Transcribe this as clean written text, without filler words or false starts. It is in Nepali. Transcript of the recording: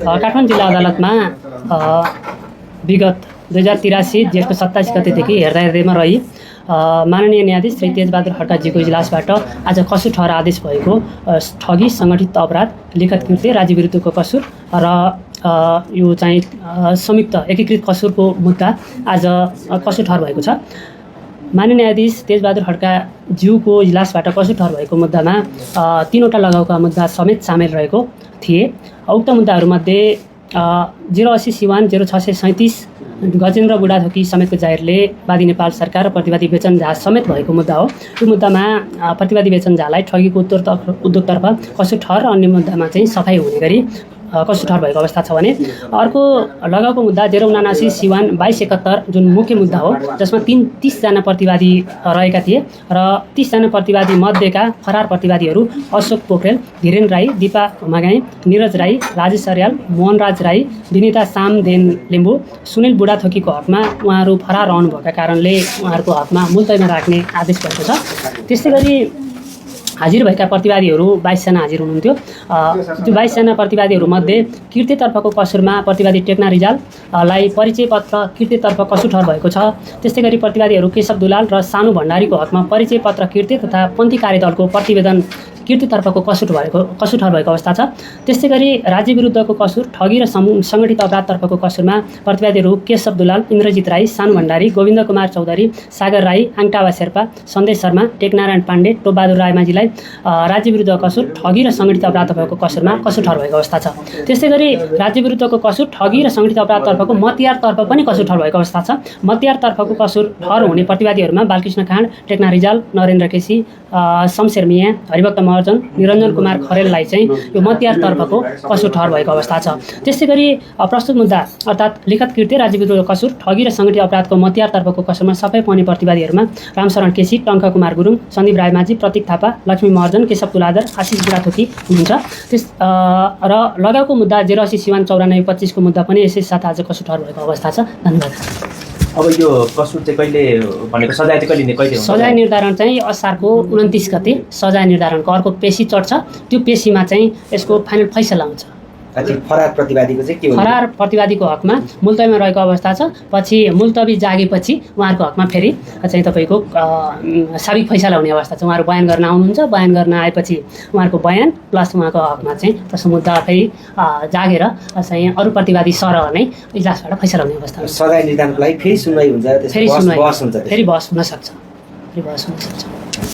काठमाडौँ जिल्ला अदालतमा विगत 2083 जेठको 27 गतेदेखि हेर्दैमा रही माननीय न्यायाधीश श्री तेजबहादुर खड्काजीको इजलासबाट आज कसुर ठहर आदेश भएको ठगी सङ्गठित अपराध लिखित कृत्य राज्य विरुद्धको कसुर र यो चाहिँ संयुक्त एकीकृत कसुरको मुद्दा आज कसुर ठहर भएको छ। माननीय न्यायाधीश तेजबहादुर खड्काज्यूको इजलासबाट कसुर ठहर भएको मुद्दामा 3वटा लगाउका मुद्दा समेत सामेल रहेको थिए। उक्त मुद्दाहरूमध्ये 080 सिवान 0637 गजेन्द्र बुढाथोकी समेतको जाहेरले वादी नेपाल सरकार र प्रतिवादी बेचन झा समेत भएको मुद्दा हो। यो मुद्दामा प्रतिवादी बेचन झालाई ठगीको उद्योगतर्फ कसुर ठहर र अन्य मुद्दामा चाहिँ सफाई हुने गरी कसुर ठहर भएको अवस्था छ भने अर्को लगाउको मुद्दा 079 सिवान 2271 जुन मुख्य मुद्दा हो, जसमा 30 जना प्रतिवादी रहेका थिए र 30 जना प्रतिवादी मध्येका फरार प्रतिवादीहरू अशोक पोखरेल, धीरेन राई, दीपा मगाई, निरज राई, राजेश अर्याल, मोहनराज राई, विनिता सामदेन लिम्बू, सुनिल बुढाथोकीको हकमा उहाँहरू फरार रहनुभएका कारणले उहाँहरूको हकमा मुलतवीमा राख्ने आदेश भएको छ। त्यस्तै गरी हाजिर भएका प्रतिवादीहरू 22 जना हाजिर हुनुहुन्थ्यो। त्यो 22 जना प्रतिवादीहरूमध्ये कृत्यतर्फको कसुरमा प्रतिवादी टेक्ना रिजाललाई परिचय पत्र कृत्यतर्फ कसुर ठहर भएको छ। त्यस्तै गरी प्रतिवादीहरू केशव दुलाल र सानु भण्डारीको हकमा परिचय पत्र कृत्य तथा पन्थी कार्यदलको प्रतिवेदन कृत्यतर्फको कसुर ठहर भएको अवस्था छ। त्यस्तै गरी राज्य विरुद्धको कसुर ठगी र सङ्गठित अपराधतर्फको कसुरमा प्रतिवादीहरू केशव दुलाल, इन्द्रजित राई, सानु भण्डारी, गोविन्द कुमार चौधरी, सागर राई, आङटावा शेर्पा, सन्देश शर्मा, टेकनारायण पाण्डे, टोपबहादुर रायमाझीलाई राज्य विरुद्ध कसुर ठगी र सङ्गठित अपराधतर्फको कसुरमा कसुर ठहर भएको अवस्था छ। त्यस्तै गरी राज्य विरुद्धको कसुर ठगी र सङ्गठित अपराधतर्फको मतियारतर्फ पनि कसुर ठहर भएको अवस्था छ। मतियारतर्फको कसुर ठहर हुने प्रतिवादीहरूमा बालकृष्ण खाँड, टेक्ना रिजाल, नरेन्द्र केसी, शमशेर मिया, हरिभक्त महर्जन, निरञ्जन कुमार खरेललाई चाहिँ यो मतियारतर्फको कसुर ठहर भएको अवस्था छ। त्यस्तै गरी प्रस्तुत मुद्दा अर्थात् लिखित कृत्य राज्य विरुद्धको कसुर ठगी र सङ्गठित अपराधको मतियारतर्फको कसुरमा सफाई पाउने प्रतिवादीहरूमा रामशरण केसी, टङ्क कुमार गुरुङ, सन्दीप रायमाझी, प्रतीक थापा, लक्ष्मी महर्जन, केशव तुलाधर, आशिष बुढाथोकी हुनुहुन्छ। र लगाउको मुद्दा 080 सिवान 9425 को मुद्दा पनि यसै साथ आज कसुर ठहर भएको अवस्था छ। धन्यवाद। अब यो कसुर चाहिँ कहिले भनेको सजाय चाहिँ कहिले हुन्छ? सजाय निर्धारण चाहिँ असारको 29 गते सजाय निर्धारणको अर्को पेशी चढ्छ। त्यो पेशीमा चाहिँ यसको फाइनल फैसला हुन्छ। फरार प्रतिवादीको चाहिँ के हो? फरार प्रतिवादीको हकमा मुलतवीमा रहेको अवस्था छ। पछि मुलतवी जागेपछि उहाँहरूको हकमा फेरि चाहिँ तपाईँको साबिक फैसला हुने अवस्था छ। उहाँहरू बयान गर्न आउनुहुन्छ। बयान गर्न आएपछि उहाँहरूको बयान प्लस उहाँको हकमा चाहिँ त्यसको मुद्दा फेरि जागेर चाहिँ अरू प्रतिवादी सरह नै इजलासबाट फैसला हुने अवस्था हुन्छ। सजाय निर्धारणको लागि फेरि सुनवाई हुन्छ, फेरि बहस हुन सक्छ।